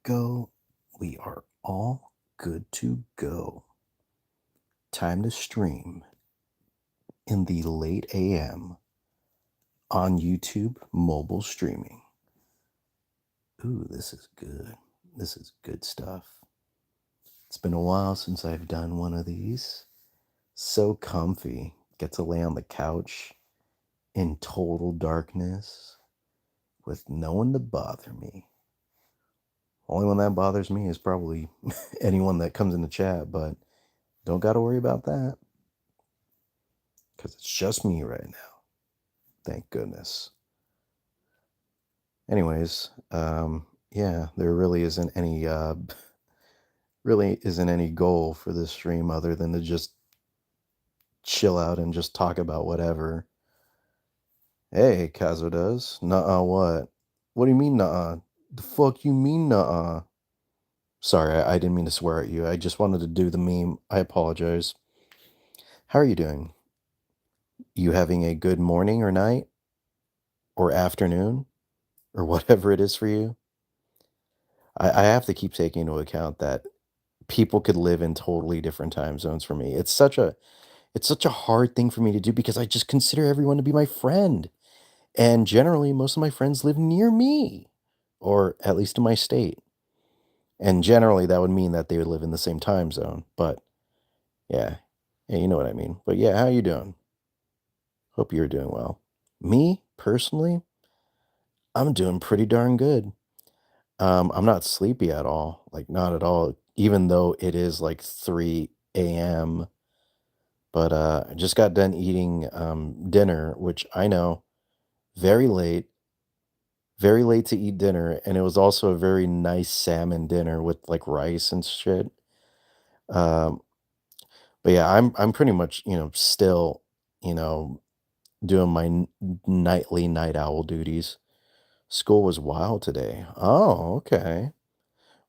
go. We are all good to go. Time to stream in the late AM on YouTube mobile streaming. Ooh, this is good. This is good stuff. It's been a while since I've done one of these. So comfy. Get to lay on the couch in total darkness with no one to bother me. Only one that bothers me is probably anyone that comes in the chat, but don't got to worry about that because it's just me right now. Thank goodness. Anyways, yeah, there really isn't any goal for this stream other than to just chill out and just talk about whatever. Hey, Kazo does. Nuh-uh what? What do you mean nuh-uh? The fuck you mean nuh-uh? Sorry, I didn't mean to swear at you. I just wanted to do the meme. I apologize. How are you doing? You having a good morning or night or afternoon or whatever it is for you? I have to keep taking into account that people could live in totally different time zones for me. It's such a hard thing for me to do because I just consider everyone to be my friend. And generally most of my friends live near me or at least in my state. And generally that would mean that they would live in the same time zone. But yeah. Yeah, you know what I mean. But yeah, how you doing? Hope you're doing well. Me, personally, I'm doing pretty darn good. I'm not sleepy at all, like, not at all, even though it is, like, 3 AM, but, I just got done eating, dinner, which I know, very very late to eat dinner, and it was also a very nice salmon dinner with, like, rice and shit. Um, but yeah, I'm pretty much, still, you know, doing my nightly night owl duties. School was wild today. Oh, okay.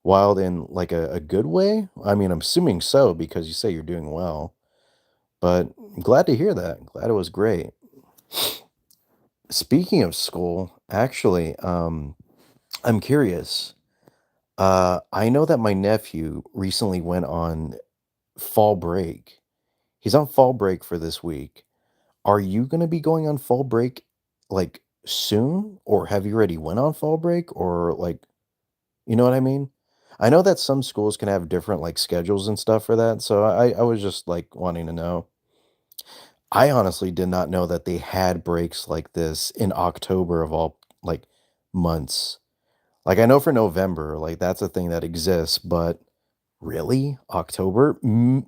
Wild in, like, a good way? I mean, I'm assuming so because you say you're doing well, but I'm glad to hear that. Glad it was great. Speaking of school, actually, I'm curious. I know that my nephew recently went on fall break. He's on fall break for this week. Are you gonna be going on fall break, like, soon? Or have you already went on fall break? Or, like, you know what I mean? I know that some schools can have different, like, schedules and stuff for that, so I was just, like, wanting to know. I honestly did not know that they had breaks like this in October of all, like, months. Like, I know for November, like, that's a thing that exists, but really? October?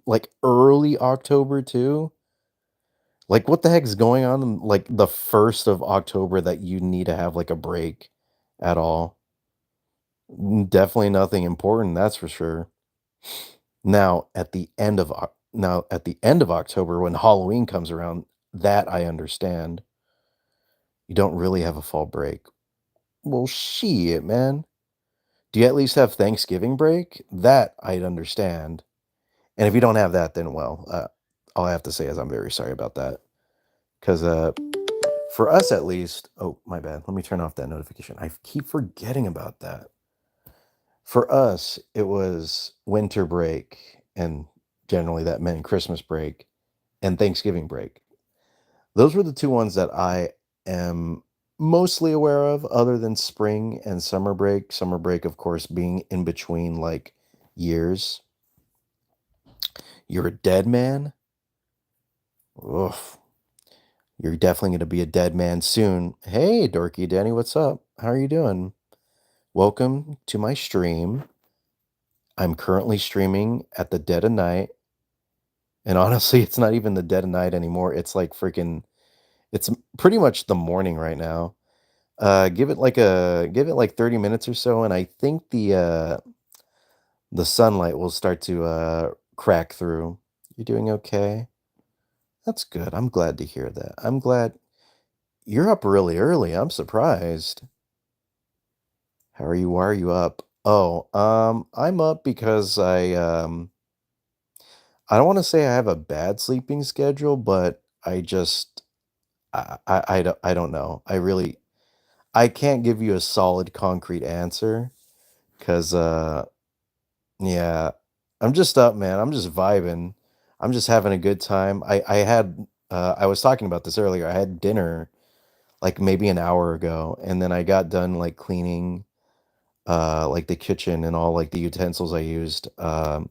Like, early October too? Like, what the heck is going on in, like, the 1st of October that you need to have, like, a break at all? Definitely nothing important, that's for sure. Now at the end of October when Halloween comes around, that I understand. You don't really have a fall break. Well, shit, man. Do you at least have Thanksgiving break? That I'd understand. And if you don't have that, then well, all I have to say is I'm very sorry about that. Because for us at least, oh my bad. Let me turn off that notification. I keep forgetting about that. For us, it was winter break, and generally that meant Christmas break and Thanksgiving break. Those were the 2 ones that I am mostly aware of other than spring and summer break. Summer break, of course, being in between, like, years. You're a dead man? Oof. You're definitely gonna be a dead man soon. Hey, Dorky Danny, what's up? How are you doing? Welcome to my stream. I'm currently streaming at the dead of night, and honestly, it's not even the dead of night anymore. It's like freaking it's pretty much the morning right now. Give it like 30 minutes or so, and I think the sunlight will start to crack through. You doing okay? That's good. I'm glad to hear that. I'm glad you're up really early. I'm surprised. How are you? Why are you up? Oh, I'm up because I don't want to say I have a bad sleeping schedule, but I just I don't know. I can't give you a solid concrete answer 'cause, yeah, I'm just up, man. I'm just vibing. I'm just having a good time. I was talking about this earlier. I had dinner, like, maybe an hour ago, and then I got done, like, cleaning, like, the kitchen and all, like, the utensils I used, a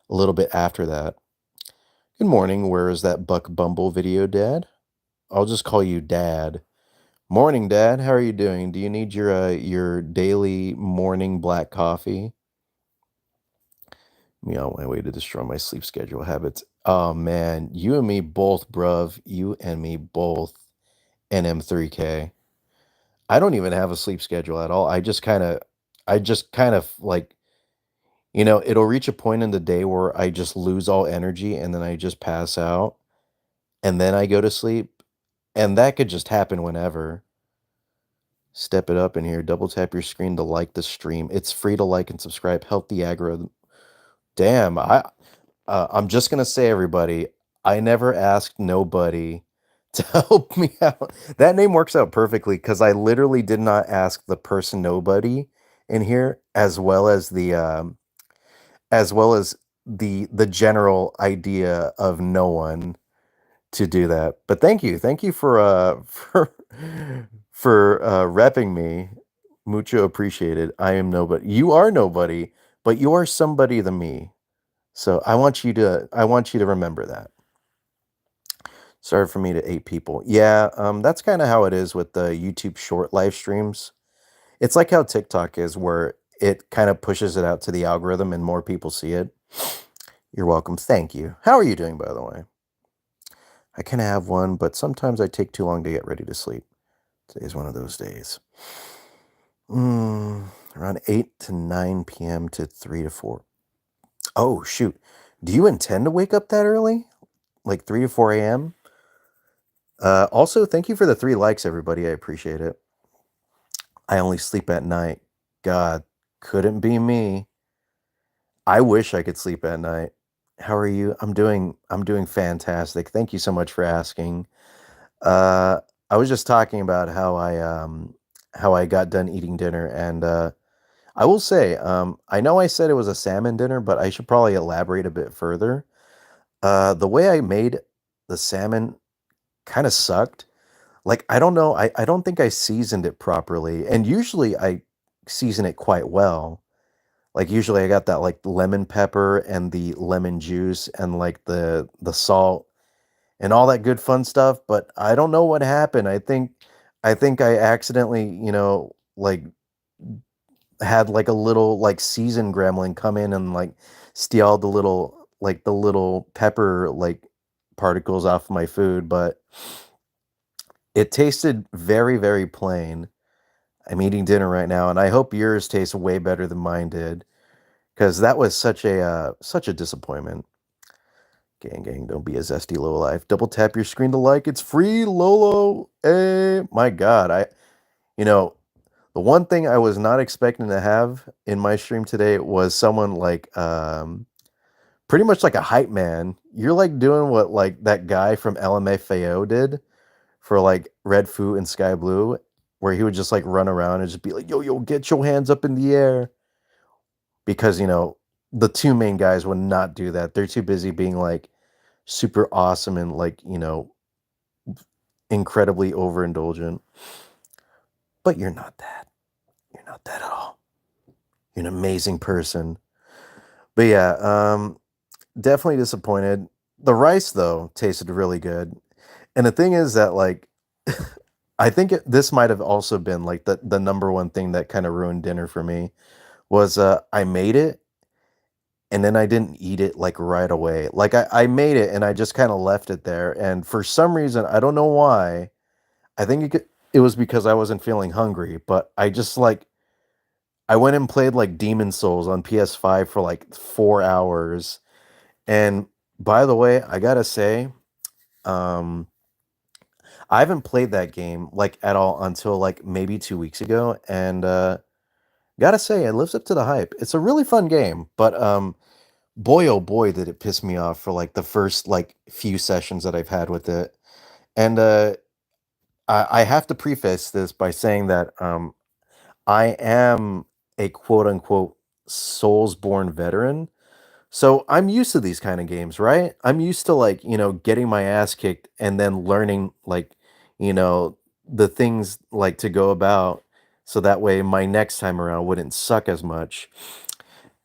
little bit after that. "Good morning. Where is that Buck Bumble video, Dad?" I'll just call you Dad. "Morning, Dad. How are you doing? Do you need your daily morning black coffee?" Me on my way to destroy my sleep schedule habits. Oh, man. You and me both, bruv. You and me both. NM3K. I don't even have a sleep schedule at all. I just kind of like, it'll reach a point in the day where I just lose all energy and then I just pass out and then I go to sleep. And that could just happen whenever. Step it up in here. Double tap your screen to like the stream. It's free to like and subscribe. Help the aggro. Damn, I'm just gonna say, everybody, I never asked nobody to help me out. That name works out perfectly because I literally did not ask the person nobody in here, as well as the general idea of no one to do that. But thank you for repping me. Mucho appreciated. I am nobody. You are nobody, but you are somebody to me. So I want you to remember that. Sorry for me to 8 people. Yeah, that's kinda how it is with the YouTube short live streams. It's like how TikTok is, where it kinda pushes it out to the algorithm and more people see it. You're welcome. Thank you. How are you doing, by the way? I can have one, but sometimes I take too long to get ready to sleep. Today's one of those days. Around 8 to 9 PM to 3 to 4. Oh, shoot. Do you intend to wake up that early? Like 3 to 4 AM? Also, thank you for the 3 likes, everybody. I appreciate it. I only sleep at night. God, couldn't be me. I wish I could sleep at night. How are you? I'm doing fantastic. Thank you so much for asking. Uh, I was just talking about how I got done eating dinner, and I will say, I know I said it was a salmon dinner, but I should probably elaborate a bit further. The way I made the salmon kind of sucked. Like, I don't know, I don't think I seasoned it properly, and usually I season it quite well. Like, usually I got that, like, lemon pepper and the lemon juice and, like, the salt and all that good fun stuff, but I don't know what happened. I think I accidentally, like, had, like, a little, like, seasoned gremlin come in and, like, steal the little pepper, like, particles off my food, but it tasted very, very plain. I'm eating dinner right now, and I hope yours tastes way better than mine did, because that was such a disappointment. Gang, gang, don't be a zesty low life. Double tap your screen to like. It's free, Lolo. Hey, my God, you know, the one thing I was not expecting to have in my stream today was someone like, pretty much like a hype man. You're like doing what like that guy from LMFAO did for like Red Foo and Sky Blue, where he would just like run around and just be like, yo, yo, get your hands up in the air. Because, the two main guys would not do that. They're too busy being like super awesome and like, incredibly overindulgent. But you're not that. You're not that at all. You're an amazing person. But yeah, definitely disappointed. The rice though tasted really good. And the thing is that like I think this might have also been like the number one thing that kind of ruined dinner for me was I made it and then I didn't eat it like right away. Like I made it and I just kind of left it there. And for some reason, I don't know why. I think it was because I wasn't feeling hungry, but I just like I went and played like Demon Souls on PS5 for like 4 hours. And by the way, I gotta say, um, I haven't played that game like at all until like maybe 2 weeks ago, and gotta say it lives up to the hype. It's a really fun game, but boy oh boy did it piss me off for like the first like few sessions that I've had with it. And I have to preface this by saying that I am a quote unquote Soulsborne veteran. So I'm used to these kind of games, right? I'm used to like, getting my ass kicked and then learning like, you know, the things like to go about so that way my next time around wouldn't suck as much.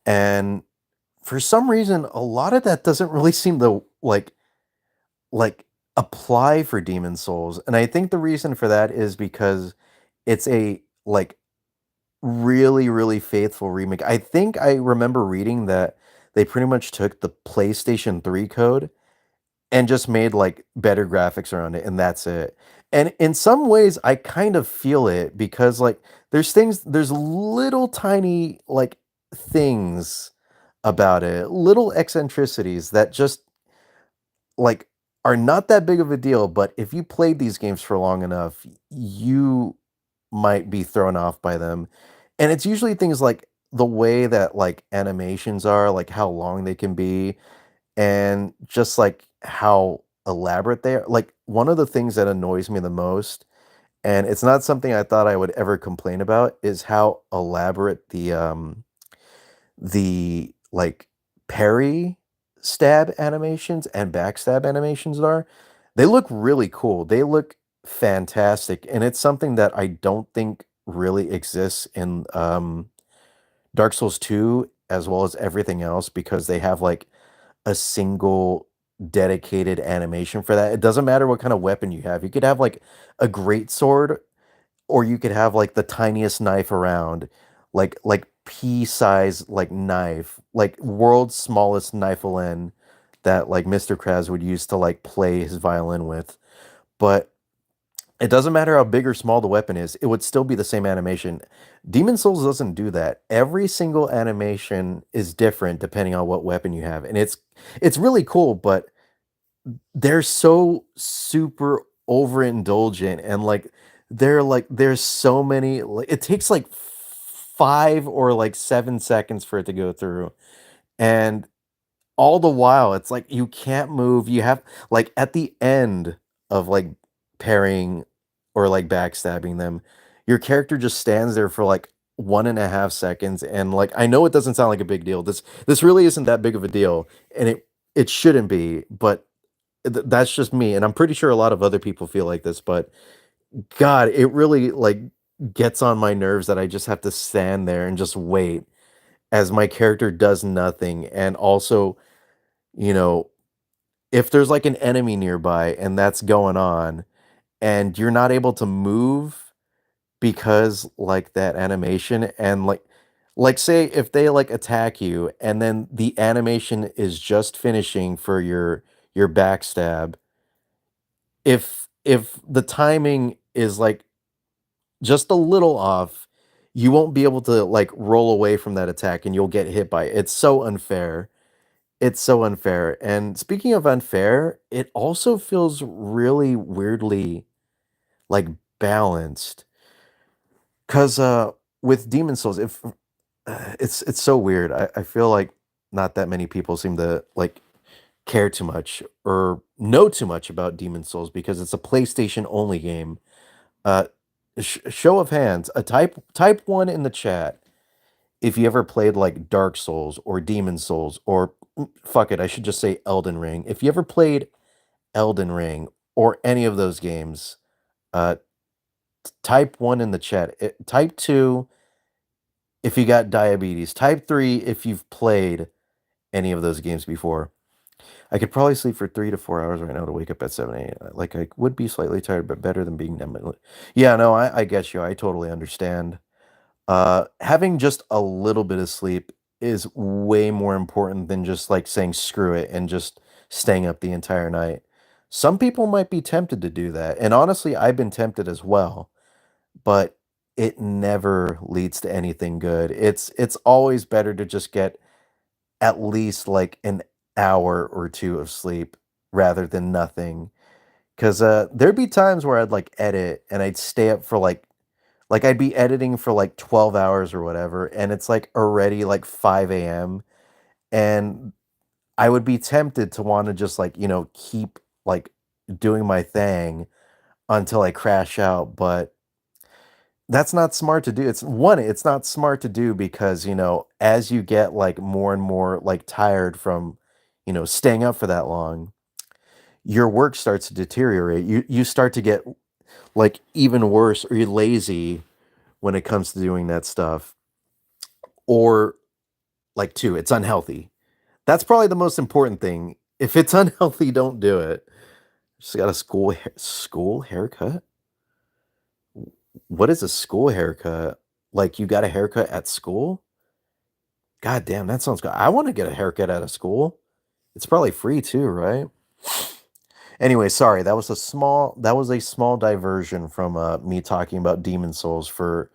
And for some reason, a lot of that doesn't really seem to like apply for Demon Souls. And I think the reason for that is because it's a like really, really faithful remake. I think I remember reading that they pretty much took the PlayStation 3 code and just made like better graphics around it, and that's it. And in some ways, I kind of feel it because like there's little tiny like things about it, little eccentricities that just like are not that big of a deal, but if you played these games for long enough, you might be thrown off by them. And it's usually things like the way that like animations are, like how long they can be, and just like how elaborate they are. Like one of the things that annoys me the most, and it's not something I thought I would ever complain about, is how elaborate the like parry stab animations and backstab animations are. They look really cool. They look fantastic, and it's something that I don't think really exists in Dark Souls 2 as well as everything else because they have like a single dedicated animation for that. It doesn't matter what kind of weapon you have. You could have like a great sword or you could have like the tiniest knife around, like pea-size like knife, like world's smallest knifeline that like Mr. Krabs would use to like play his violin with. But it doesn't matter how big or small the weapon is, it would still be the same animation. Demon Souls doesn't do that. Every single animation is different depending on what weapon you have. And it's really cool, but they're so super overindulgent and like there's so many like it takes like 5 or like 7 seconds for it to go through. And all the while it's like you can't move. You have like at the end of like parrying or like backstabbing them, your character just stands there for like 1.5 seconds, and like I know it doesn't sound like a big deal. This really isn't that big of a deal, and it shouldn't be, but that's just me, and I'm pretty sure a lot of other people feel like this, but God, it really, like, gets on my nerves that I just have to stand there and just wait as my character does nothing, and also, you know, if there's, like, an enemy nearby and that's going on, and you're not able to move because, like, that animation and, like, say if they, like, attack you and then the animation is just finishing for your backstab. If the timing is, like, just a little off, you won't be able to, like, roll away from that attack, and you'll get hit by it. It's so unfair. It's so unfair, and speaking of unfair, it also feels really weirdly, like, balanced. 'Cause, with Demon Souls, if it's so weird. I feel like not that many people seem to, like, care too much or know too much about Demon Souls because it's a PlayStation only game. Uh, show of hands, type one in the chat if you ever played like Dark Souls or Demon Souls or fuck it, I should just say Elden Ring. If you ever played Elden Ring or any of those games, uh, type one in the chat. Type two if you got diabetes. Type three if you've played any of those games before. I could probably sleep for 3 to 4 hours right now to wake up at 7 AM. Like, I would be slightly tired, but better than being numb. Yeah, no, I get you. I totally understand. Having just a little bit of sleep is way more important than just, like, saying "Screw it," and just staying up the entire night. Some people might be tempted to do that, and honestly, I've been tempted as well, but it never leads to anything good. It's always better to just get at least like an hour or 2 of sleep rather than nothing. 'Cause, there'd be times where I'd, like, edit and I'd stay up for, like, I'd be editing for, like, 12 hours or whatever, and it's, like, already, like, 5 AM, and I would be tempted to wanna just, like, keep, like, doing my thing until I crash out, but That's not smart to do. It's not smart to do because, as you get, like, more and more, like, tired from, staying up for that long, your work starts to deteriorate. You start to get, like, even worse, or you're lazy when it comes to doing that stuff, or, like, 2, it's unhealthy. That's probably the most important thing. If it's unhealthy, don't do it. Just got a school haircut? What is a school haircut? Like, you got a haircut at school? God damn, that sounds good. I wanna get a haircut at a school. It's probably free too, right? Anyway, sorry, that was a small diversion from, me talking about Demon Souls for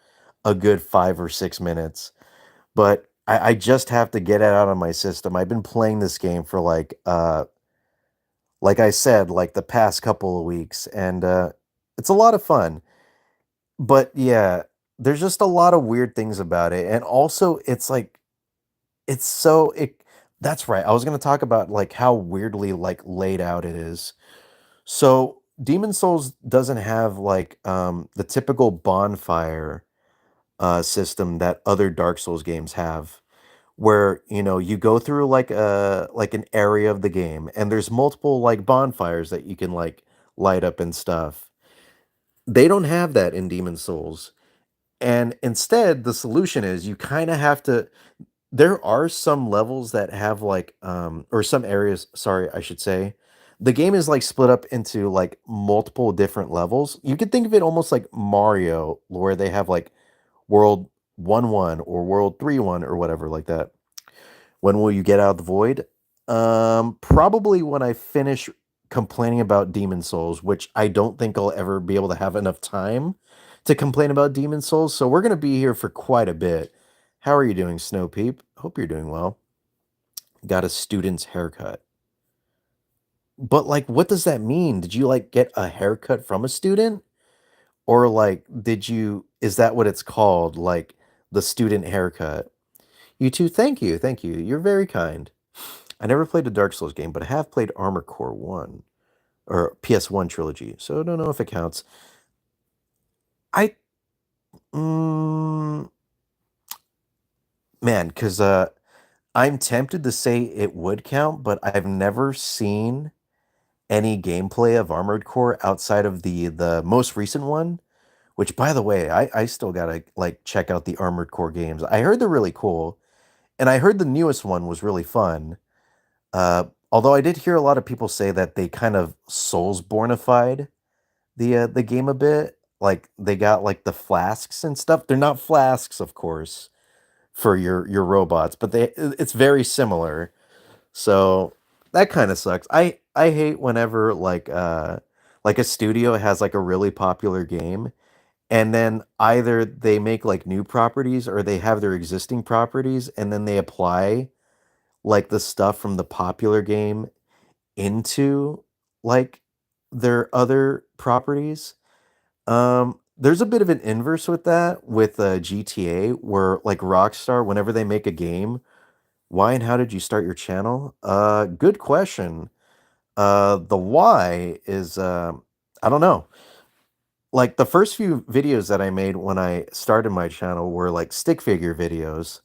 a good 5 or 6 minutes, but I just have to get it out of my system. I've been playing this game for, like I said, like, the past couple of weeks, and, it's a lot of fun. But, yeah, there's just a lot of weird things about it, and also, it's like it's so it that's right, I was gonna talk about, like, how weirdly, like, laid out it is. So, Demon Souls doesn't have, like, the typical bonfire, system that other Dark Souls games have, where, you go through, like, an area of the game, and there's multiple, like, bonfires that you can, like, light up and stuff. They don't have that in Demon Souls, and instead, the solution is you kinda have to there are some levels that have, like, or some areas, sorry, I should say. The game is, like, split up into, like, multiple different levels. You could think of it almost like Mario, where they have, like, world 1-1 or world 3-1 or whatever like that. When will you get out of the void? Probably when I finish complaining about Demon Souls, which I don't think I'll ever be able to have enough time to complain about Demon Souls, so we're gonna be here for quite a bit. How are you doing, Snow Peep? Hope you're doing well. Got a student's haircut. But, like, what does that mean? Did you, like, get a haircut from a student? Or, like, is that what it's called, like, the student haircut? You too, thank you, you're very kind. I never played a Dark Souls game, but I have played Armored Core 1, or PS1 trilogy, so I don't know if it counts. I mm, man, because I'm tempted to say it would count, but I've never seen any gameplay of Armored Core outside of the most recent one, which, by the way, I still gotta, like, check out the Armored Core games. I heard they're really cool, and I heard the newest one was really fun. Although I did hear a lot of people say that they kind of Soulsbornified the game a bit. Like, they got, like, the flasks and stuff. They're not flasks, of course, for your robots, but it's very similar. So, that kinda sucks. I hate whenever, like, a studio has, like, a really popular game, and then either they make, like, new properties, or they have their existing properties, and then they apply, like, the stuff from the popular game into, like, their other properties. There's a bit of an inverse with that with, GTA, where, like, Rockstar, whenever they make a game, why and how did you start your channel? Good question. The why is, I don't know. Like, the first few videos that I made when I started my channel were, like, stick figure videos.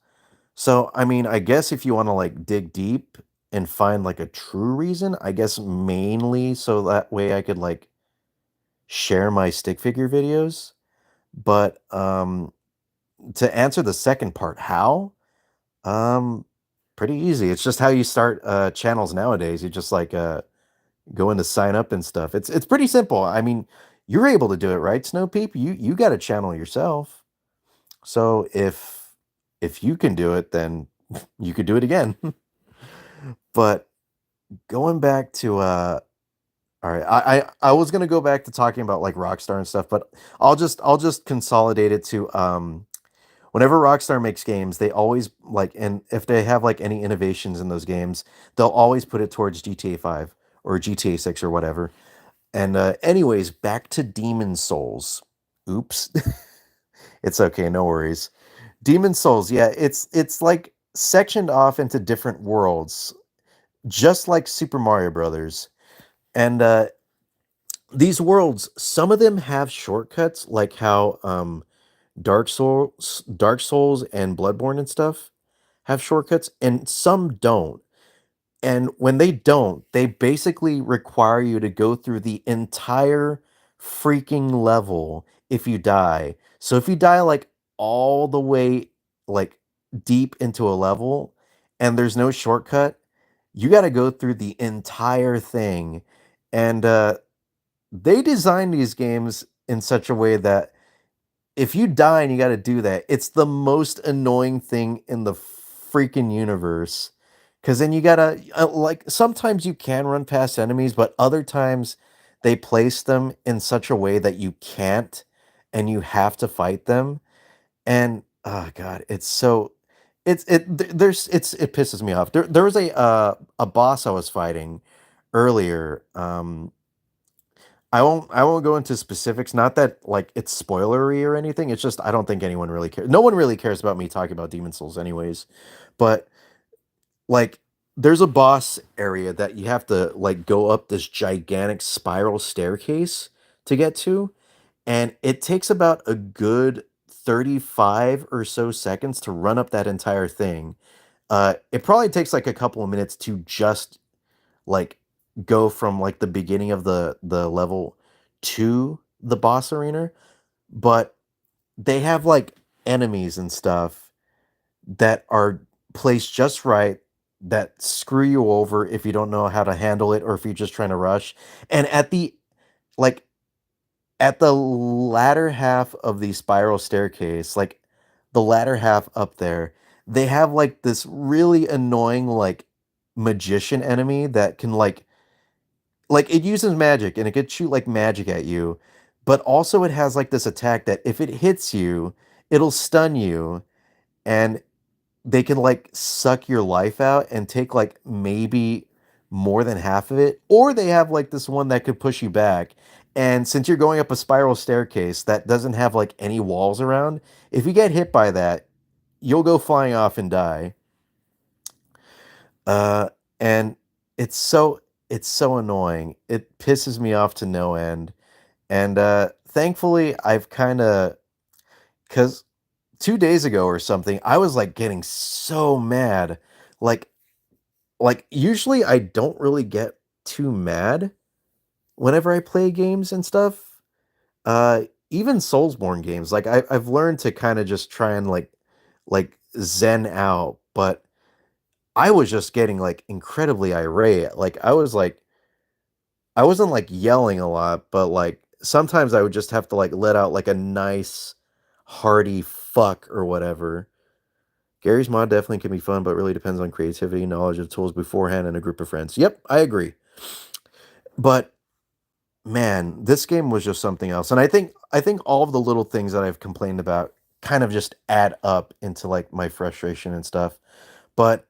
So, I mean, I guess if you wanna, like, dig deep and find, like, a true reason, I guess mainly so that way I could, like, share my stick figure videos. But, to answer the second part, how? Um, Pretty easy. It's just how you start, channels nowadays. You just, like, go in to sign up and stuff. It's pretty simple. I mean, you're able to do it, right, Snow Peep? You got a channel yourself. So if you can do it, then you could do it again. But going back to all right, I was gonna go back to talking about, like, Rockstar and stuff, but I'll just consolidate it to whenever Rockstar makes games, they always like, and if they have, like, any innovations in those games, they'll always put it towards GTA 5 or GTA 6 or whatever. And anyways, back to Demon Souls. Oops. It's okay, no worries. Demon Souls, yeah, it's like sectioned off into different worlds, just like Super Mario Brothers. And these worlds, some of them have shortcuts, like how Dark Souls and Bloodborne and stuff have shortcuts, and some don't. And when they don't, they basically require you to go through the entire freaking level if you die. So if you die like all the way like deep into a level and there's no shortcut, you got to go through the entire thing. And they design these games in such a way that if you die and you gotta do that, it's the most annoying thing in the freaking universe. Because then you gotta like, sometimes you can run past enemies, but other times they place them in such a way that you can't, and you have to fight them, and, oh god, it's so it's it th there's it pisses me off. There was a boss I was fighting earlier. I won't go into specifics, not that, like, it's spoilery or anything, it's just I don't think anyone really cares. No one really cares about me talking about Demon Souls anyways, but, like, there's a boss area that you have to, like, go up this gigantic spiral staircase to get to, and it takes about a good 35 or so seconds to run up that entire thing. It probably takes, like, a couple of minutes to just like, go from, like, the beginning of the level to the boss arena, but they have, like, enemies and stuff that are placed just right, that screw you over if you don't know how to handle it or if you're just trying to rush, and like, at the latter half of the spiral staircase, like, the latter half up there, they have, like, this really annoying, like, magician enemy that can, it uses magic and it could shoot like magic at you, but also it has like this attack that if it hits you, it'll stun you and they can like suck your life out and take like maybe more than half of it. Or they have like this one that could push you back. And since you're going up a spiral staircase that doesn't have like any walls around, if you get hit by that, you'll go flying off and die. Uh, and it's so annoying. It pisses me off to no end. And thankfully, I've kind of because 2 days ago or something, I was like getting so mad. Like, usually I don't really get too mad whenever I play games and stuff. Even Soulsborne games, like I've learned to kind of just try and like zen out, but I was just getting like incredibly irate. Like I wasn't like yelling a lot, but like sometimes I would just have to like let out like a nice hearty fuck or whatever. Gary's mod definitely can be fun, but really depends on creativity, knowledge of tools beforehand, and a group of friends. Yep, I agree. But man, this game was just something else. And I think all of the little things that I've complained about kind of just add up into like my frustration and stuff. But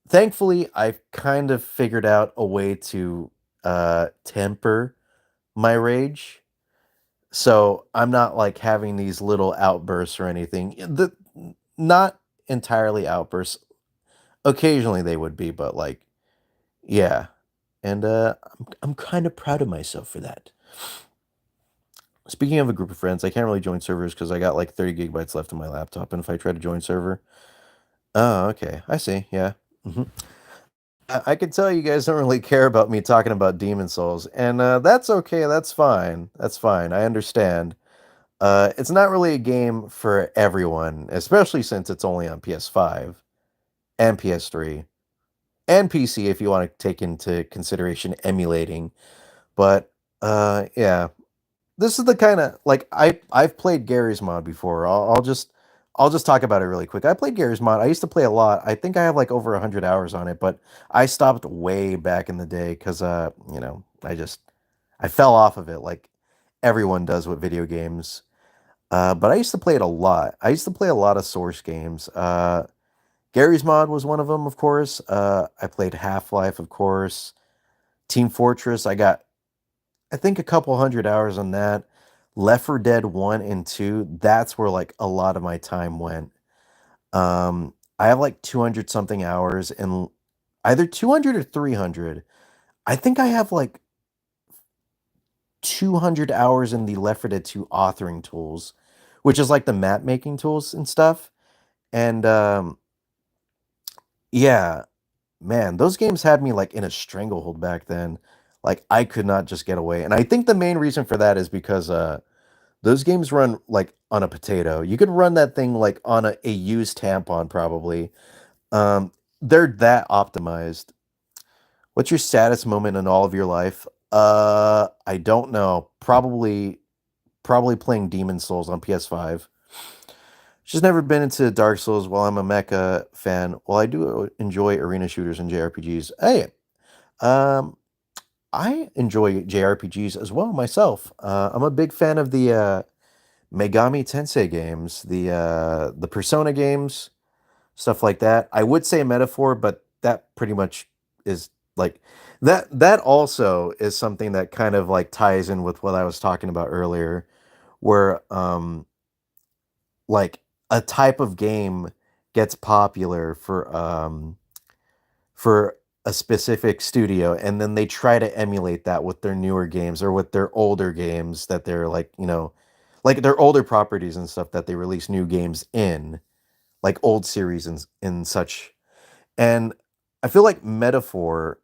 thankfully, I've kind of figured out a way to temper my rage. So I'm not like having these little outbursts or anything. Not entirely outbursts. Occasionally they would be, but like, yeah. And I'm kind of proud of myself for that. Speaking of a group of friends, I can't really join servers because I got like 30 gigabytes left on my laptop. And if I try to join server, oh, okay, I see. Yeah. hmm I can tell you guys don't really care about me talking about Demon Souls, and that's okay. That's fine. That's fine. I understand. It's not really a game for everyone, especially since it's only on PS5 and PS3 and PC if you want to take into consideration emulating. But yeah, this is the kind of like I've played Gary's mod before. I'll just talk about it really quick. I played Gary's mod. I used to play a lot. I think I have like over 100 hours on it, but I stopped way back in the day because I fell off of it like everyone does with video games. But I used to play it a lot. I used to play a lot of Source games. Gary's Mod was one of them, of course. I played Half-Life, of course. Team Fortress, I think, a couple 100 hours on that. Left 4 Dead 1 and 2, that's where like a lot of my time went. I have like 200 something hours in either 200 or 300. I think I have like 200 hours in the Left 4 Dead 2 authoring tools, which is like the map making tools and stuff. And yeah, man, those games had me like in a stranglehold back then. Like I could not just get away. And I think the main reason for that is because those games run like on a potato. You could run that thing like on a used tampon probably. Um, they're that optimized. What's your saddest moment in all of your life? I don't know. Probably playing Demon Souls on PS5. She's never been into Dark Souls. While I'm a mecha fan, while I do enjoy arena shooters and JRPGs, hey, um, I enjoy JRPGs as well myself. I'm a big fan of the Megami Tensei games, the Persona games, stuff like that. I would say Metaphor, but that pretty much is like that also is something that kind of like ties in with what I was talking about earlier, where like a type of game gets popular for a specific studio and then they try to emulate that with their newer games or with their older games that they're like, like their older properties and stuff that they release new games in, like old series and such. And I feel like Metaphor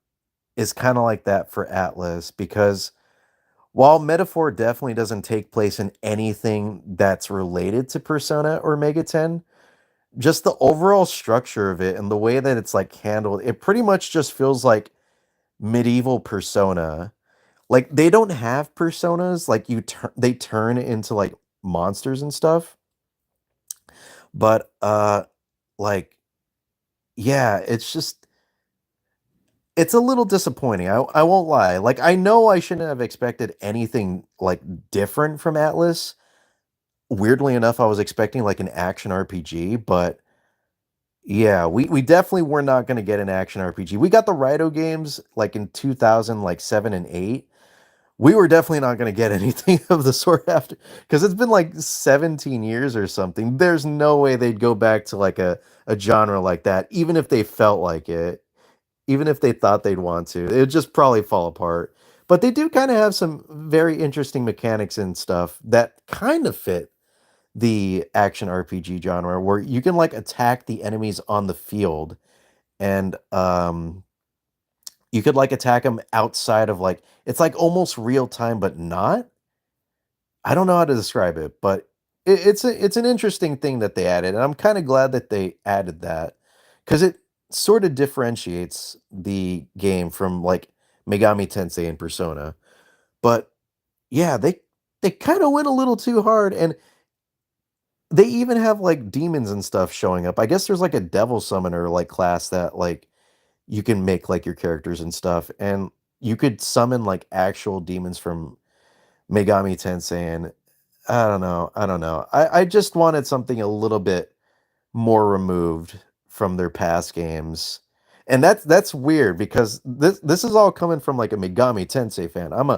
is kind of like that for Atlas because while Metaphor definitely doesn't take place in anything that's related to Persona or Mega 10, just the overall structure of it and the way that it's like handled, it pretty much just feels like medieval Persona. Like they don't have personas, like they turn into like monsters and stuff. But like yeah, it's a little disappointing. I won't lie. Like I know I shouldn't have expected anything like different from Atlas. Weirdly enough, I was expecting like an action RPG, but yeah, we definitely were not going to get an action RPG. We got the Raito games like in 2000 like 7 and 8. We were definitely not going to get anything of the sort after cuz it's been like 17 years or something. There's no way they'd go back to like a genre like that even if they felt like it, even if they thought they'd want to. It would just probably fall apart. But they do kind of have some very interesting mechanics and stuff that kind of fit the action RPG genre where you can like attack the enemies on the field and you could like attack them outside of like it's like almost real time but not. I don't know how to describe it, but it's an interesting thing that they added and I'm kind of glad that they added that cuz it sort of differentiates the game from like Megami Tensei and Persona. But yeah, they kind of went a little too hard and they even have, like, demons and stuff showing up. I guess there's, like, a devil summoner, like, class that, like, you can make, like, your characters and stuff, and you could summon, like, actual demons from Megami Tensei, and I don't know. I just wanted something a little bit more removed from their past games, and that's weird because this is all coming from, like, a Megami Tensei fan. I'm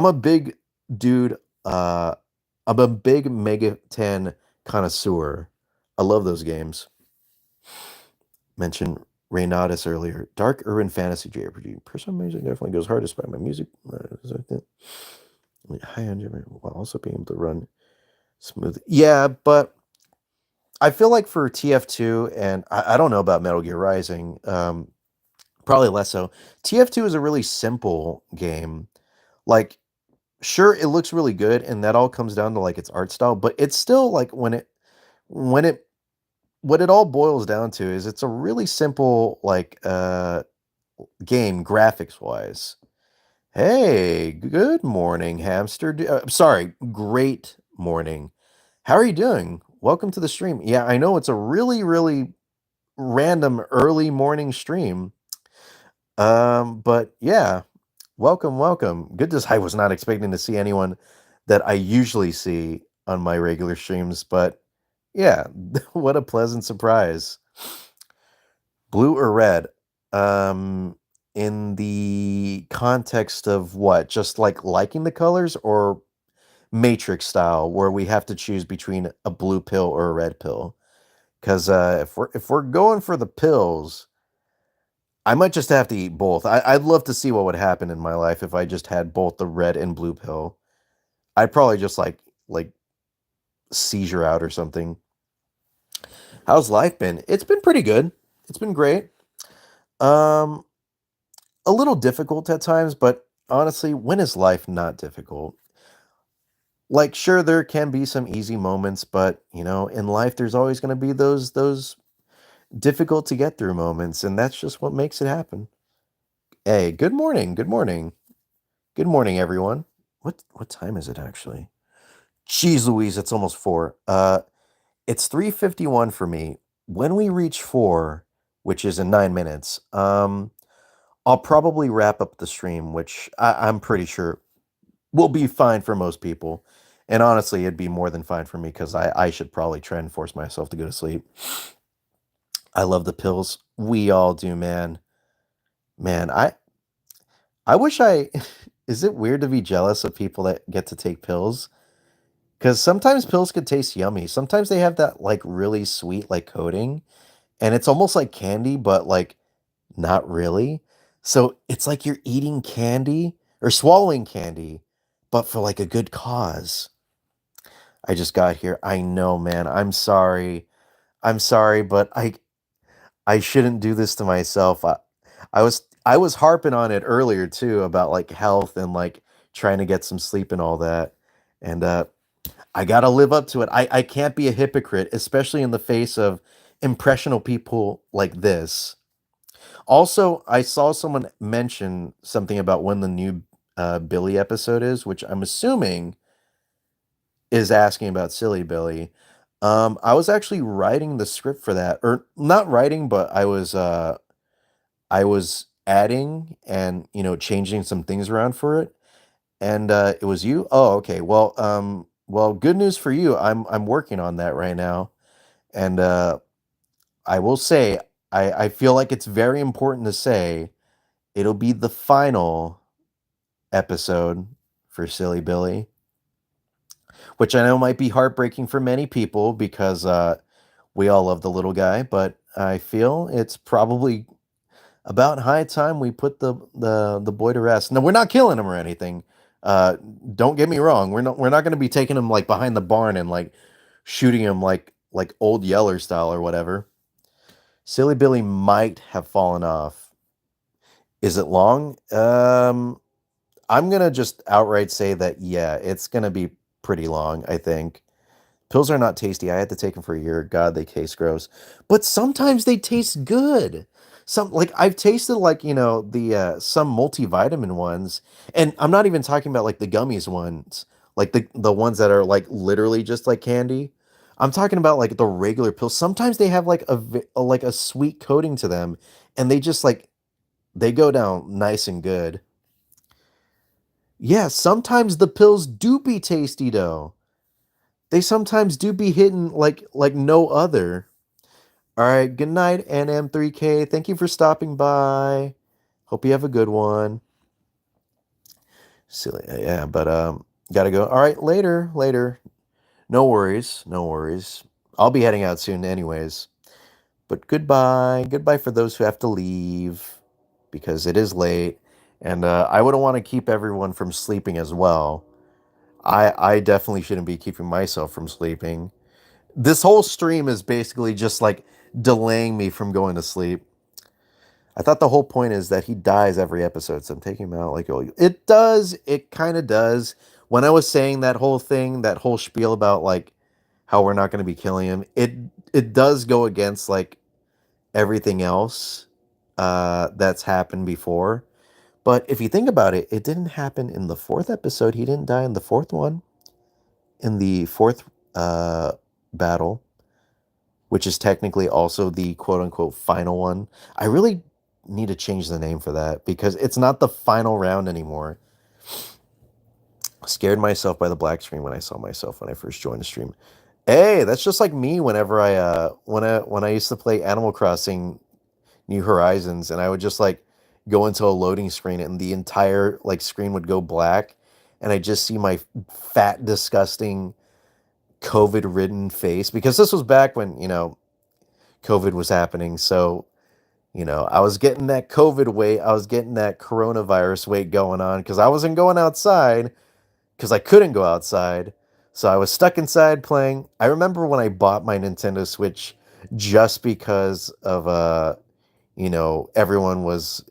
a big dude, I'm a big Mega 10 connoisseur. I love those games. Mentioned Reynaudus earlier. Dark urban fantasy JRPG. Personal music definitely goes hard despite my music. High end while also being able to run smooth. Yeah, but I feel like for TF2, and I don't know about Metal Gear Rising, probably less so. TF2 is a really simple game. Like, sure, it looks really good, and that all comes down to like its art style, but it's still like when it what it all boils down to is it's a really simple like game graphics wise. Hey, good morning, hamster. Sorry, great morning. How are you doing? Welcome to the stream. Yeah, I know it's a really random early morning stream. But yeah, welcome. Good to I was not expecting to see anyone that I usually see on my regular streams, but yeah, what a pleasant surprise. Blue or red? Um, in the context of what? Just like liking the colors or Matrix style, where we have to choose between a blue pill or a red pill? Because if we're going for the pills, I might just have to eat both. I'd love to see what would happen in my life if I just had both the red and blue pill. I'd probably just like seizure out or something. How's life been? It's been pretty good. It's been great. Um, a little difficult at times, but honestly, when is life not difficult? Like, sure, there can be some easy moments, but in life, there's always going to be those difficult to get through moments, and that's just what makes it happen. Hey, good morning. Good morning. Good morning, everyone. What time is it actually? Jeez Louise, it's almost 4. It's 3:51 for me. When we reach 4, which is in 9 minutes, I'll probably wrap up the stream, which I'm pretty sure will be fine for most people. And honestly, it'd be more than fine for me because I should probably try and force myself to go to sleep. I love the pills. We all do, man. Man, I wish I is it weird to be jealous of people that get to take pills? Because sometimes pills could taste yummy. Sometimes they have that like really sweet like coating, and it's almost like candy, but like not really. So it's like you're eating candy or swallowing candy, but for like a good cause. I just got here. I know, man. I'm sorry. I'm sorry, but I shouldn't do this to myself. I was harping on it earlier too about like health and like trying to get some sleep and all that. And I gotta live up to it. I can't be a hypocrite, especially in the face of impressionable people like this. Also, I saw someone mention something about when the new Billy episode is, which I'm assuming is asking about Silly Billy. I was actually writing the script for that, or not writing, but I was adding and changing some things around for it, and it was you. Oh, okay. Well, good news for you. I'm working on that right now, and I will say I feel like it's very important to say it'll be the final episode for Silly Billy, which I know might be heartbreaking for many people because we all love the little guy, but I feel it's probably about high time we put the boy to rest. No, we're not killing him or anything. Uh, don't get me wrong. We're not going to be taking him like behind the barn and like shooting him like old Yeller style or whatever. Silly Billy might have fallen off. Is it long? I'm gonna just outright say that yeah, it's gonna be pretty long, I think. Pills are not tasty. I had to take them for a year. God, they taste gross. But sometimes they taste good. Some like I've tasted like, the some multivitamin ones, and I'm not even talking about like the gummies ones, like the ones that are like literally just like candy. I'm talking about like the regular pills. Sometimes they have like like a sweet coating to them, and they just like they go down nice and good. Yeah, sometimes the pills do be tasty though. They sometimes do be hitting like no other. All right, good night, NM3K. Thank you for stopping by. Hope you have a good one. Silly, yeah, but gotta go. All right, later, later. No worries, no worries. I'll be heading out soon, anyways. But goodbye, goodbye for those who have to leave because it is late, and I wouldn't want to keep everyone from sleeping as well. I definitely shouldn't be keeping myself from sleeping. This whole stream is basically just like delaying me from going to sleep. I thought the whole point is that he dies every episode, so I'm taking him out like oh, it does. It kind of does. When I was saying that whole thing, that whole spiel about like how we're not going to be killing him, it does go against like everything else that's happened before. But if you think about it, it didn't happen in the fourth episode. He didn't die in the fourth one. In the fourth uh, battle, which is technically also the quote unquote final one. I really need to change the name for that because it's not the final round anymore. Scared myself by the black screen when I saw myself when I first joined the stream. Hey, that's just like me whenever I used to play Animal Crossing New Horizons and I would just like go into a loading screen and the entire like screen would go black and I just see my fat disgusting COVID ridden face because this was back when, COVID was happening. So, I was getting that COVID weight. I was getting that coronavirus weight going on because I wasn't going outside because I couldn't go outside. So I was stuck inside playing. I remember when I bought my Nintendo Switch just because of everyone was,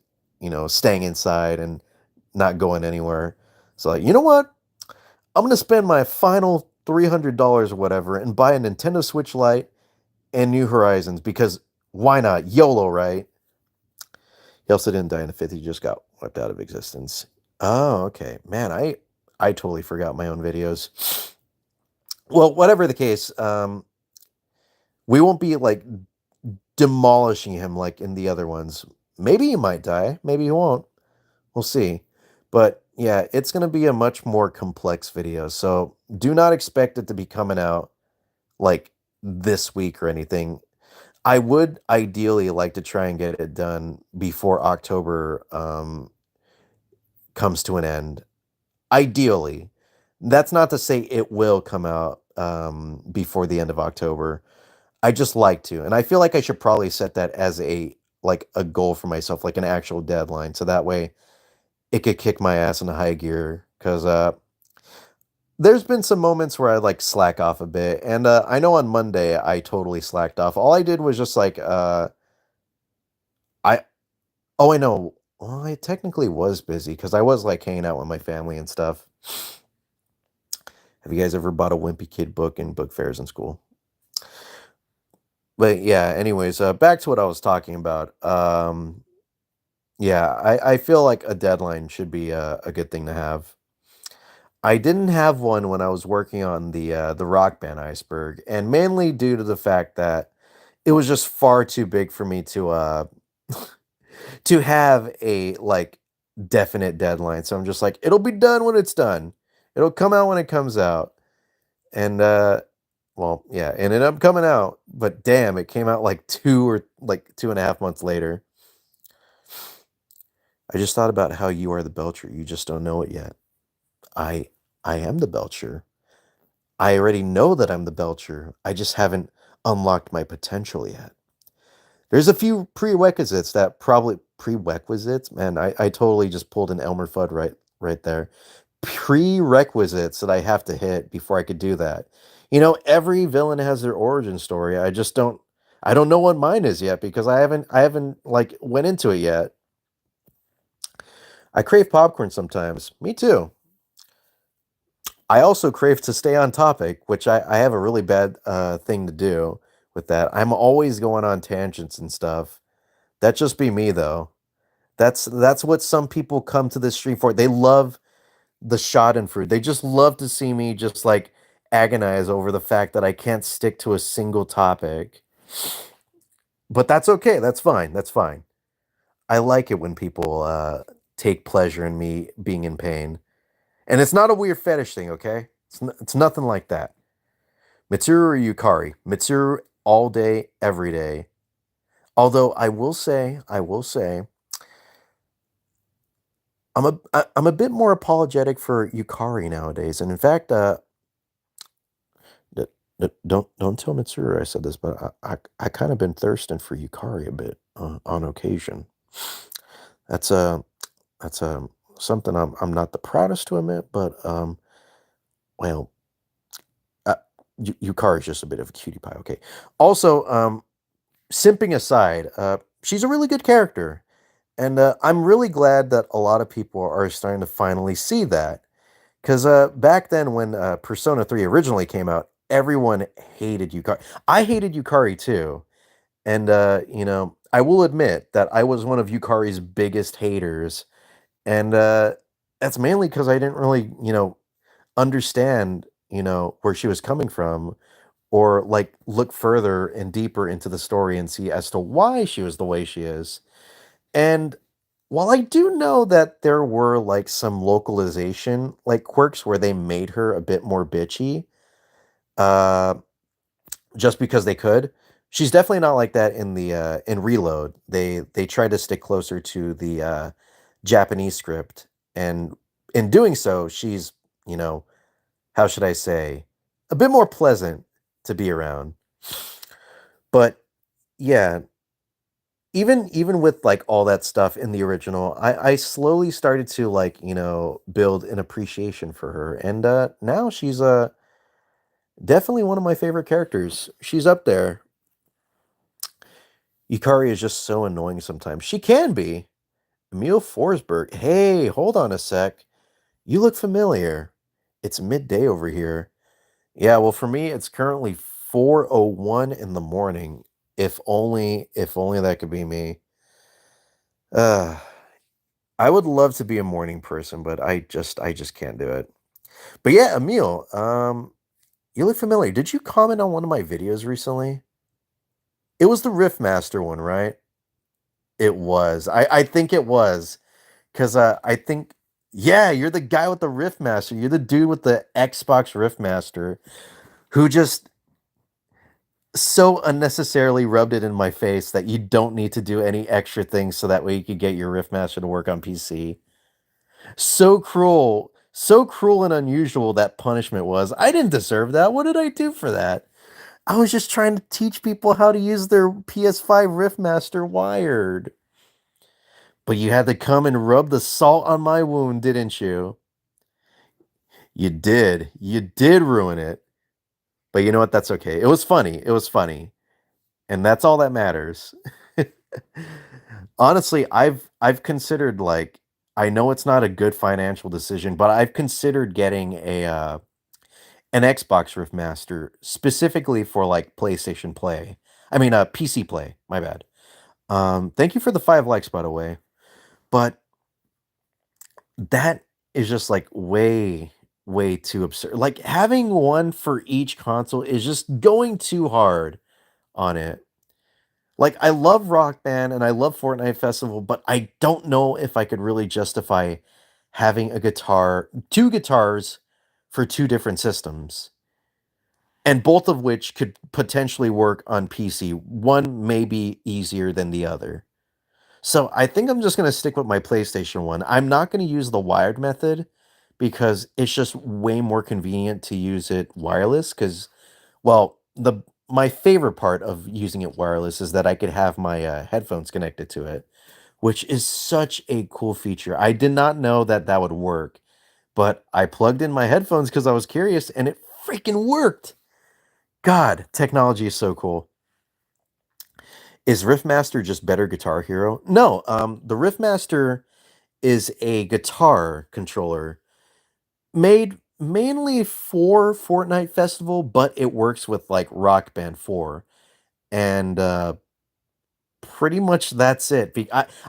staying inside and not going anywhere. So like, you know what? I'm gonna spend my final $300 or whatever and buy a Nintendo Switch Lite and New Horizons because why not? YOLO, right? He also didn't die in the fifth. He just got wiped out of existence. Oh, okay. Man, I totally forgot my own videos. Well, whatever the case, we won't be like demolishing him like in the other ones. Maybe he might die. Maybe he won't. We'll see. But yeah, it's going to be a much more complex video. So do not expect it to be coming out like this week or anything. I would ideally like to try and get it done before October comes to an end. Ideally. That's not to say it will come out before the end of October. I just like to. And I feel like I should probably set that as a goal for myself, like an actual deadline. So that way it could kick my ass into high gear. Cause there's been some moments where I like slack off a bit. And I know on Monday I totally slacked off. All I did was just like I oh I know. Well, I technically was busy because I was like hanging out with my family and stuff. Have you guys ever bought a Wimpy Kid book in book fairs in school? But yeah, anyways, back to what I was talking about. Yeah, I feel like a deadline should be a good thing to have. I didn't have one when I was working on the Rock Band Iceberg, and mainly due to the fact that it was just far too big for me to have a like definite deadline. So I'm just like, it'll be done when it's done. It'll come out when it comes out. And well, yeah, it ended up coming out, but damn, it came out like 2.5 months later. I just thought about how you are the Belcher. You just don't know it yet. I I am the Belcher. I already know that I'm the Belcher. I just haven't unlocked my potential yet. There's a few prerequisites that probably prerequisites, man. I totally just pulled an Elmer Fudd right there. Prerequisites that I have to hit before I could do that. Every villain has their origin story. I don't know what mine is yet because I haven't like went into it yet. I crave popcorn sometimes. Me too. I also crave to stay on topic, which I have a really bad thing to do with that. I'm always going on tangents and stuff. That just be me though. That's what some people come to this stream for. They love the Schadenfreude. They just love to see me just like agonize over the fact that I can't stick to a single topic. But that's okay. That's fine. That's fine. I like it when people take pleasure in me being in pain. And it's not a weird fetish thing, okay? It's nothing like that. Mitsuru or Yukari? Mitsuru all day, every day. Although I will say, I'm a bit more apologetic for Yukari nowadays. And in fact, d- don't tell Mitsuru I said this, but I kind of been thirsting for Yukari a bit on occasion. That's that's something I'm not the proudest to admit, but well, uh, Yukari is just a bit of a cutie pie. Okay. Also, simping aside, she's a really good character, and I'm really glad that a lot of people are starting to finally see that. Because back then, when Persona 3 originally came out, everyone hated Yukari. I hated Yukari too. And, I will admit that I was one of Yukari's biggest haters. And that's mainly because I didn't really, understand, where she was coming from or like look further and deeper into the story and see as to why she was the way she is. And while I do know that there were like some localization like quirks where they made her a bit more bitchy, uh, just because they could, she's definitely not like that in the in Reload. They try to stick closer to the Japanese script, and in doing so, she's you know how should I say a bit more pleasant to be around. But yeah, even with like all that stuff in the original, I slowly started to like build an appreciation for her, and now she's Definitely one of my favorite characters. She's up there. Yukari is just so annoying sometimes. She can be. Emil Forsberg. Hey, hold on a sec. You look familiar. It's midday over here. Yeah, well, for me, it's currently 4:01 in the morning. If only that could be me. Uh, I would love to be a morning person, but I just can't do it. But yeah, Emil, you look familiar. Did you comment on one of my videos recently? It was the Riftmaster one, right? It was. I think it was. 'Cause, I think yeah, you're the guy with the Riftmaster. You're the dude with the Xbox Riftmaster who just so unnecessarily rubbed it in my face that you don't need to do any extra things so that way you could get your Riftmaster to work on PC. So cruel and unusual that punishment was. I didn't deserve that. What did I do for that? I was just trying to teach people how to use their PS5 Riftmaster wired. But you had to come and rub the salt on my wound, didn't you? You did. You did ruin it. But you know what? That's okay. It was funny. It was funny. And that's all that matters. Honestly, I've considered like I know it's not a good financial decision, but I've considered getting an Xbox Rift Master specifically for like PlayStation Play. I mean, PC Play. My bad. Thank you for the 5 likes, by the way. But that is just like way too absurd. Like having one for each console is just going too hard on it. Like, I love Rock Band and I love Fortnite Festival, but I don't know if I could really justify having a guitar 2 guitars for 2 different systems, and both of which could potentially work on PC. One may be easier than the other. So, I think I'm just gonna stick with my PlayStation one. I'm not gonna use the wired method because it's just way more convenient to use it wireless. Because well, the my favorite part of using it wireless is that I could have my, headphones connected to it, which is such a cool feature. I did not know that that would work, but I plugged in my headphones because I was curious, and it freaking worked! God, technology is so cool. Is Riffmaster just better Guitar Hero? No, the Riffmaster is a guitar controller made mainly for Fortnite Festival, but it works with, like, Rock Band 4. And, pretty much that's it.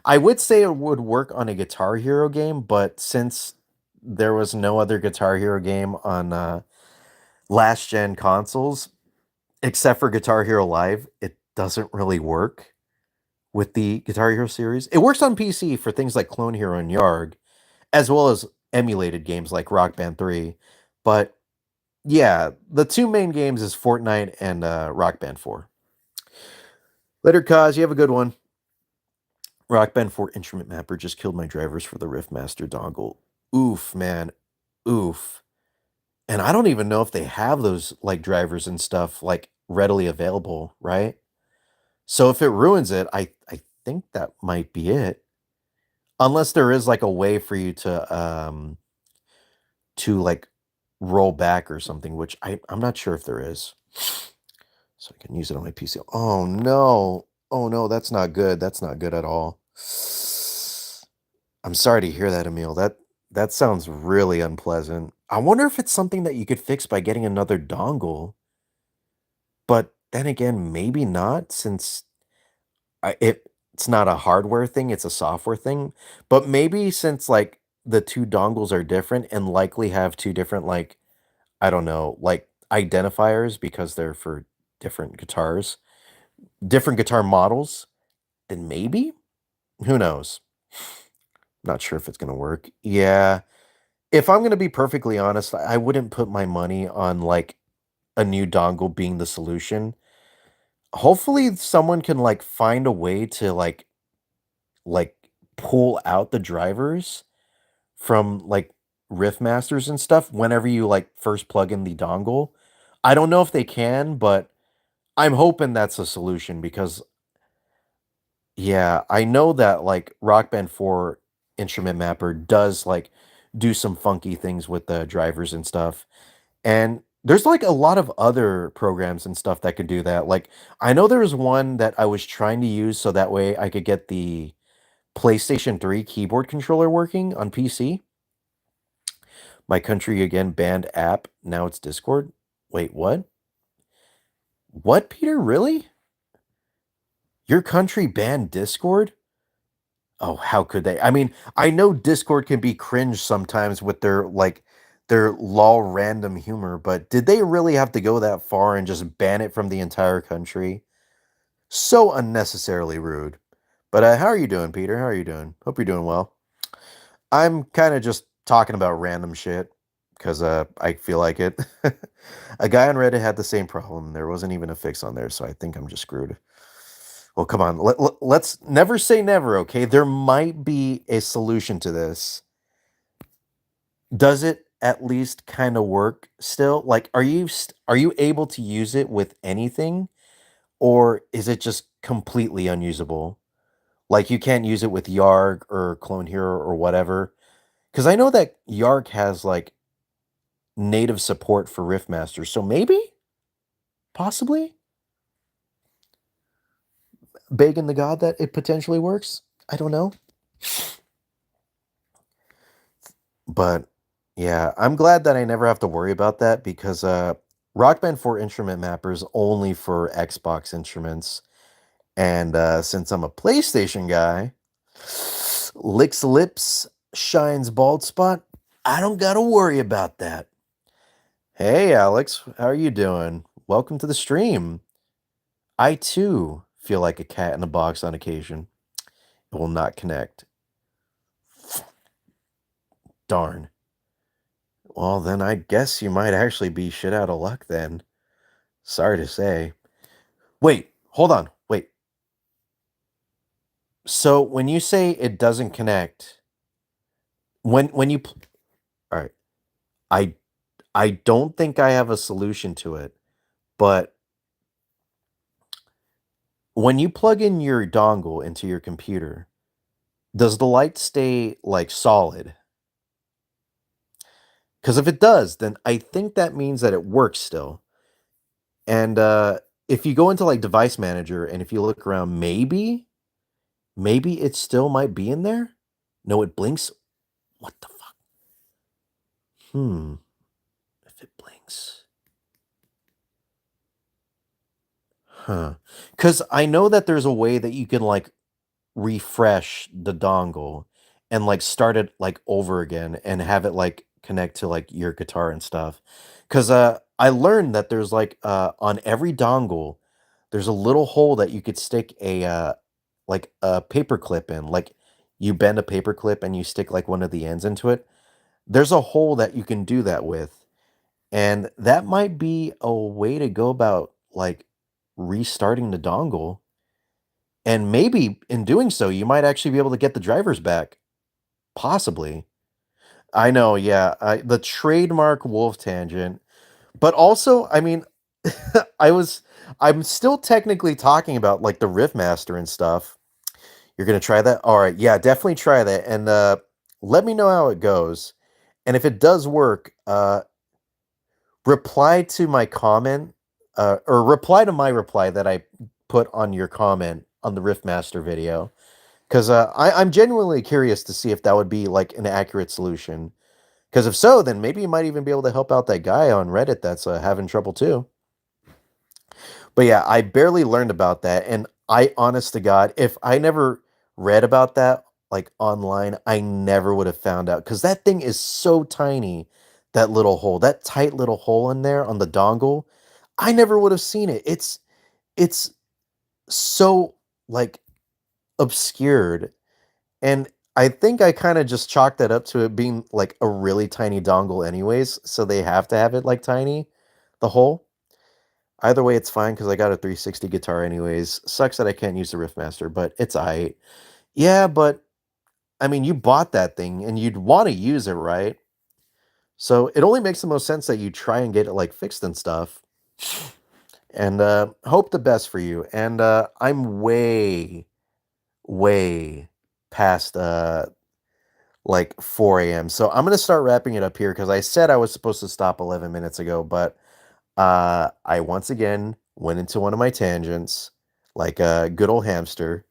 I would say it would work on a Guitar Hero game, but since there was no other Guitar Hero game on, last gen consoles, except for Guitar Hero Live, it doesn't really work with the Guitar Hero series. It works on PC for things like Clone Hero and Yarg, as well as emulated games like Rock Band 3. But yeah, the 2 main games is Fortnite and, Rock Band 4. Later, Kaz, you have a good one. Rock Band 4 Instrument Mapper just killed my drivers for the Riftmaster dongle. Oof, man. Oof. And I don't even know if they have those, like, drivers and stuff, like, readily available, right? So if it ruins it, I think that might be it. Unless there is, like, a way for you to, like, roll back or something, which I'm not sure if there is. So I can use it on my PC. Oh, no. Oh, no, that's not good. That's not good at all. I'm sorry to hear that, Emil. That sounds really unpleasant. I wonder if it's something that you could fix by getting another dongle, but then again, maybe not since it's not a hardware thing, it's a software thing. But maybe since like the 2 dongles are different and likely have 2 different like I don't know, like identifiers because they're for different guitars, different guitar models, then maybe? Who knows? Not sure if it's gonna work. Yeah. If I'm gonna be perfectly honest, I wouldn't put my money on, like, a new dongle being the solution. Hopefully, someone can, like, find a way to, like, pull out the drivers from, like, Riff Masters and stuff whenever you, like, first plug in the dongle. I don't know if they can, but I'm hoping that's a solution because, yeah, I know that, like, Rock Band 4 Instrument Mapper does, like, do some funky things with the drivers and stuff. And There's, like, a lot of other programs and stuff that could do that, like, I know there was one that I was trying to use so that way I could get the PlayStation 3 keyboard controller working on PC. My country again banned app, now it's Discord. Wait, what? What, Peter? Really? Your country banned Discord? Oh, how could they? I mean, I know Discord can be cringe sometimes with their like their lol random humor, but did they really have to go that far and just ban it from the entire country? So unnecessarily rude. But how are you doing, Peter? How are you doing? Hope you're doing well. I'm kind of just talking about random shit because I feel like it. A guy on Reddit had the same problem. There wasn't even a fix on there, so I think I'm just screwed. Well, come on. Let's never say never, okay? There might be a solution to this. Does it at least kind of work still? Like, are you able to use it with anything, or is it just completely unusable? Like, you can't use it with Yarg or Clone Hero or whatever. Because I know that Yarg has like native support for Riftmaster, so maybe, possibly, begging the god that it potentially works. I don't know. But yeah, I'm glad that I never have to worry about that because Rock Band 4 instrument mapper is only for Xbox instruments. And since I'm a PlayStation guy, licks lips, shines bald spot, I don't got to worry about that. Hey, Alex, how are you doing? Welcome to the stream. I too feel like a cat in a box on occasion. It will not connect. Darn. Well, then I guess you might actually be shit out of luck then. Sorry to say. Wait, hold on. Wait. So when you say it doesn't connect, when you all right, I I don't think I have a solution to it, but when you plug in your dongle into your computer, does the light stay like solid? Because if it does, then I think that means that it works still. And if you go into like device manager and if you look around, maybe it still might be in there. No, it blinks. What the fuck? If it blinks. Huh. Because I know that there's a way that you can like refresh the dongle and like start it like over again and have it like connect to like your guitar and stuff. Because I learned that there's like on every dongle, there's a little hole that you could stick a like a paper clip in. Like you bend a paper clip and you stick like one of the ends into it. There's a hole that you can do that with. And that might be a way to go about like restarting the dongle. And maybe in doing so, you might actually be able to get the drivers back. Possibly. I know, yeah. The trademark wolf tangent. But also, I mean, I was I'm still technically talking about like the Riffmaster and stuff. You're gonna try that? All right, yeah, definitely try that. And let me know how it goes. And if it does work, reply to my comment, or reply to my reply that I put on your comment on the Riftmaster video, because I'm genuinely curious to see if that would be like an accurate solution. Because if so, then maybe you might even be able to help out that guy on Reddit that's having trouble too. But yeah, I barely learned about that, and I, honest to God, if I never read about that like online, I never would have found out because that thing is so tiny. That little hole, that tight little hole in there on the dongle, I never would have seen it. It's so like obscured, and I think I kind of just chalked that up to it being like a really tiny dongle, anyways. So they have to have it like tiny, the hole. Either way, it's fine because I got a 360 guitar anyways. Sucks that I can't use the Riffmaster, but it's aight. Yeah, but I mean, you bought that thing and you'd want to use it, right? So it only makes the most sense that you try and get it like fixed and stuff. And hope the best for you. And I'm way past like 4 a.m. So I'm gonna start wrapping it up here because I said I was supposed to stop 11 minutes ago, but I once again went into one of my tangents, like a good old hamster.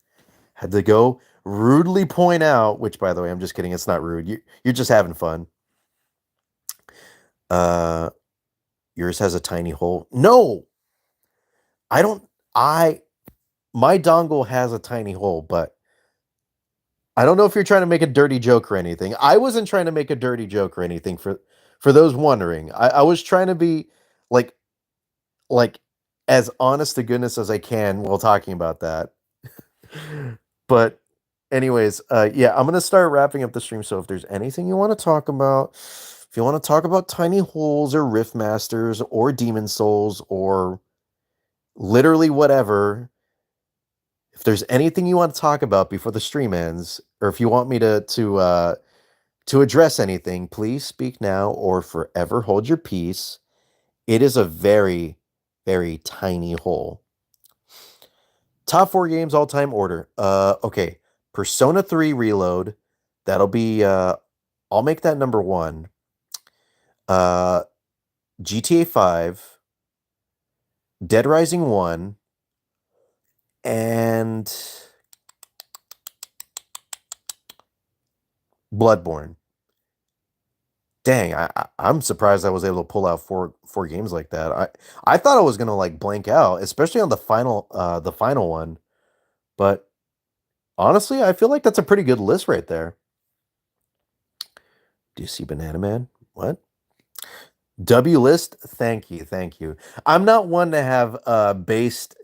Had to go rudely point out, which by the way, I'm just kidding. It's not rude. You're just having fun. Uh, yours has a tiny hole. No, I don't. I my dongle has a tiny hole, but I don't know if you're trying to make a dirty joke or anything. I wasn't trying to make a dirty joke or anything for those wondering. I was trying to be like like as honest to goodness as I can while talking about that. But anyways, yeah, I'm gonna start wrapping up the stream. So if there's anything you want to talk about, if you want to talk about tiny holes or rift masters or demon souls or literally whatever, if there's anything you want to talk about before the stream ends, or if you want me to address anything, please speak now or forever hold your peace. It is a very, very tiny hole. Top 4 games all time order. Okay. Persona 3 Reload. That'll be I'll make that number 1. Uh GTA 5, Dead Rising 1, and Bloodborne. Dang, I'm surprised I was able to pull out four games like that. I thought I was gonna like blank out, especially on the final one. But honestly, I feel like that's a pretty good list right there. Do you see Banana Man? What? W list? Thank you, thank you. I'm not one to have based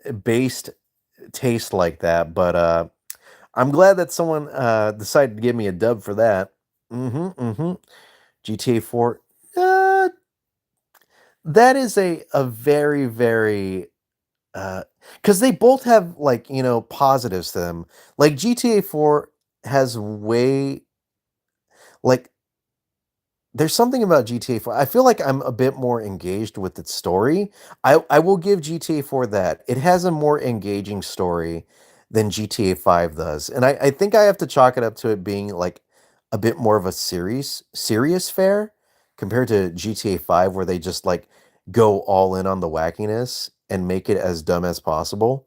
taste like that, but I'm glad that someone decided to give me a dub for that. Mm-hmm, mm-hmm. GTA 4. Uh, that is a very, very because they both have like, positives to them. Like GTA 4 has way like there's something about GTA 4. I feel like I'm a bit more engaged with its story. I will give GTA 4 that. It has a more engaging story than GTA 5 does. And I think I have to chalk it up to it being like a bit more of a serious fare compared to GTA 5 where they just like go all in on the wackiness and make it as dumb as possible.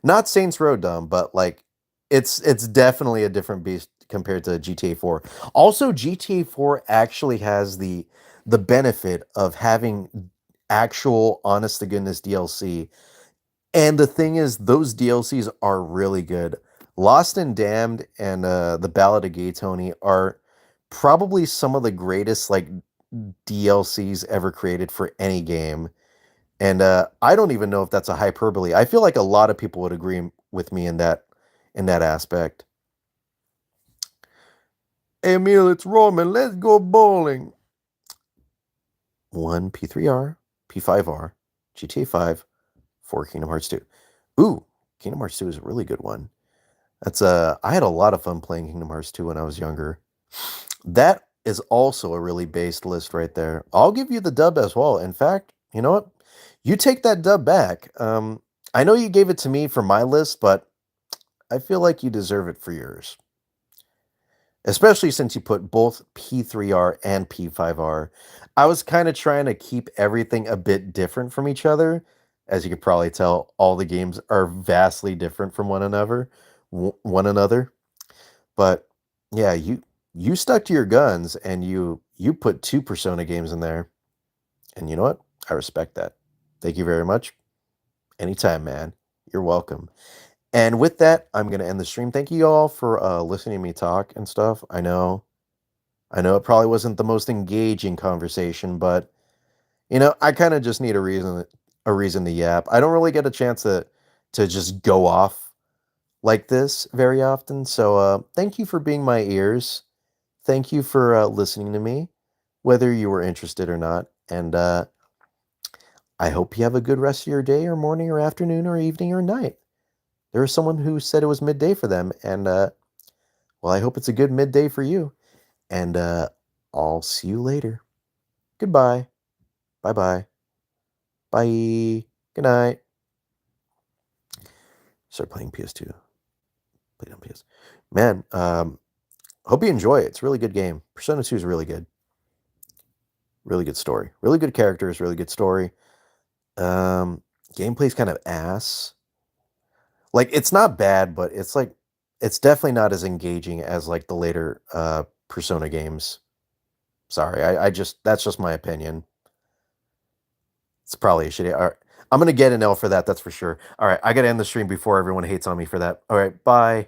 Not Saints Row dumb, but like it's definitely a different beast compared to GTA 4. Also, GTA 4 actually has the benefit of having actual honest to goodness DLC. And the thing is, those DLCs are really good. Lost and Damned and the Ballad of Gay Tony are probably some of the greatest like DLCs ever created for any game. And I don't even know if that's a hyperbole. I feel like a lot of people would agree with me in that aspect. Hey, Emil, it's Roman. Let's go bowling. 1 P3R, P5R, GTA 5, 4 Kingdom Hearts 2. Ooh, Kingdom Hearts 2 is a really good one. That's I had a lot of fun playing Kingdom Hearts 2 when I was younger. That is also a really based list right there. I'll give you the dub as well. In fact, you know what? You take that dub back. I know you gave it to me for my list, but I feel like you deserve it for yours. Especially since you put both P3R and P5R. I was kind of trying to keep everything a bit different from each other. As you could probably tell, all the games are vastly different from one another. But yeah, you stuck to your guns and you put 2 Persona games in there. And you know what? I respect that. Thank you very much. Anytime, man. You're welcome. And with that, I'm going to end the stream. Thank you all for listening to me talk and stuff. I know it probably wasn't the most engaging conversation, but I kind of just need a reason to yap. I don't really get a chance to just go off like this very often. So thank you for being my ears. Thank you for listening to me, whether you were interested or not. And I hope you have a good rest of your day or morning or afternoon or evening or night. There was someone who said it was midday for them, and well, I hope it's a good midday for you. And I'll see you later. Goodbye. Bye bye. Bye. Good night. Start playing PS2. Played on PS. Man, hope you enjoy it. It's a really good game. Persona 2 is really good. Really good story. Really good characters, really good story. Um, Gameplay's kind of ass. Like, it's not bad, but it's like it's definitely not as engaging as, like, the later, Persona games. Sorry, I just that's just my opinion. It's probably a shitty alright. I'm gonna get an L for that, that's for sure. Alright, I gotta end the stream before everyone hates on me for that. Alright, bye.